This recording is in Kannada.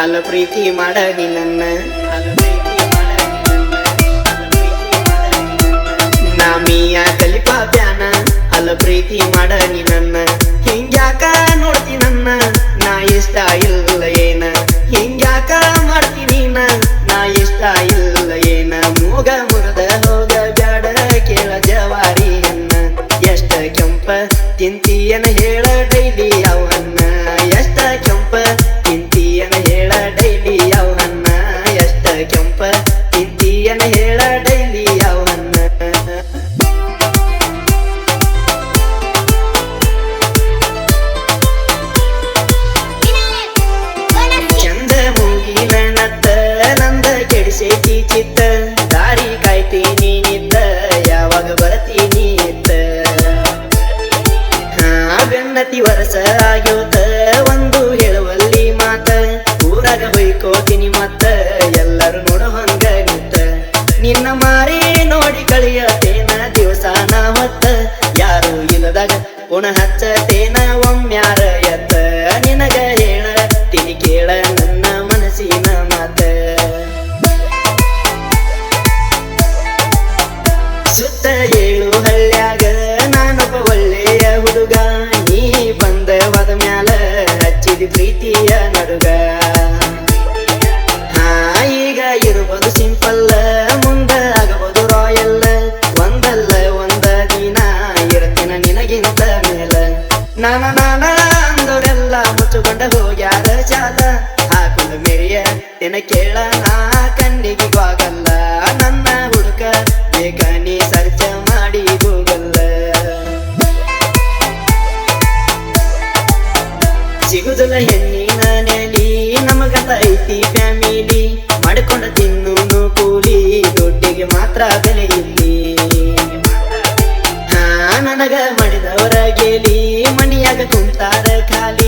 ಅಲ್ಲ ಪ್ರೀತಿ ಮಾಡನಿ ನನ್ನ ನಾಮಿಯ ಕಲಿಪಾ ಬ್ಯಾನ ಅಲ್ಲ ಪ್ರೀತಿ ಮಾಡನಿ ನನ್ನ ಹಿಂಗ್ಯಾಕ ನೋಡ್ತಿ ನನ್ನ ನಾ ಇಷ್ಟ ಇಲ್ಲ ಏನ ಹಿಂಗ್ಯಾಕ ಮಾಡ್ತೀನಿ ನಾ ಇಷ್ಟ ಇಲ್ಲ ಏನ ಮೂಗ ಮುರಿದ ಹೋಗ ಬ್ಯಾಡ ಕೇಳ ಜವಾರಿಯನ್ನ ಎಷ್ಟ ಕೆಂಪ ತಿಂತೀಯನ ಹೇಳ ಡೈಲಿ ಅವನ್ನ ಎಷ್ಟ ಕೆಂಪ ತಿಂತೀಯನ ಹೇಳ ಡೈಲಿ ಅವನ್ನ ಎಷ್ಟ ಕೆಂಪ ತಿಂತೀಯನ ಹೇಳ ಡೈಲಿ ಅವನ್ನ ಚಂದ ಮೂಗಿನ ನತ್ತ ನಂದ ಕೆಡಿಸೈತಿ ಚಿತ್ತ ದಾರಿ ಕಾಯ್ತೀನಿ ನಿತ್ತ ಯಾವಾಗ ಬರ್ತೀನಿ ಇತ್ತ ಬೆನ್ನತಿ ವರ್ಷ ಆಗ್ಯೋತ ಒಂದು ಹೇಳುವಲ್ಲಿ ಮಾತ ಊರಾಗ ಬೈಕೋತೀನಿ ಮತ್ತ ಎಲ್ಲರೂ ನೋಡೋ ಹಂಗ ನಿತ್ತ ನಿನ್ನ ಮಾರಿ ನೋಡಿ ಕಳಿಯತೇನ ದಿವಸಾನ ಹೊತ್ತ ಯಾರು ಇಲ್ಲದಾಗ ಗುಣ ಹಚ್ಚತೇನ ಒಮ್ಮ್ಯಾರ ಎತ್ತ ನಿನಗ ಹೇಳ ತಿನಿ ಕೇಳ ನನ್ನ ಮನಸ್ಸಿನ ಮಾತ ಸುತ್ತ ಏಳು ಹಳ್ಳ್ಯಾಗ ನಾನೊಬ್ಬ ಒಳ್ಳೆಯ ಹುಡುಗ ನೀ ಬಂದವಾದ ಮ್ಯಾಲ ಹಚ್ಚಿದ ಪ್ರೀತಿಯ ನಡುಗ ಈಗ ಇರ್ಬೋದು ಸಿಂಪಲ್ ಮುಂದ ಆಗಬಹುದು ರಾಯಲ್ ಒಂದಲ್ಲ ಒಂದ ದಿನ ಇರ್ತೀನ ನಿನಗಿಂತ ಮೇಲ ನಾನ ಅಂದವರೆಲ್ಲ ಮುಚ್ಚುಕೊಂಡ ಹೋಗ್ಯಾರ ಚಾಲ ಹಾಕೊಂಡು ಮೆರಿಯ ನಿನ ಕೇಳ ನಾ ಕಣ್ಣಿಗೆ ಬಾಗಲ್ಲ ನನ್ನ ಹುಡುಕ ಬೇಕ ನೀ ಸರ್ಚ ಮಾಡಿ ಗೂಗಲ್ಲ ಸಿಗುದಿಲ್ಲ ಹೆಣ್ಣಿನ ನೆಲಿ ನಮಗಂತ ಐತಿ ಫ್ಯಾಮಿಲಿ ಮಾಡಿಕೊಂಡ ತಿನ್ನು ಕೂಲಿ ದುಡ್ಡಿಗೆ ಮಾತ್ರ ಬೆಲೆ ಇಲ್ಲಿ ನನಗ ಮಾಡಿದವರ ಗೇಲಿ ಮಣಿಯಾಗ ಕುಂತಾರ ಖಾಲಿ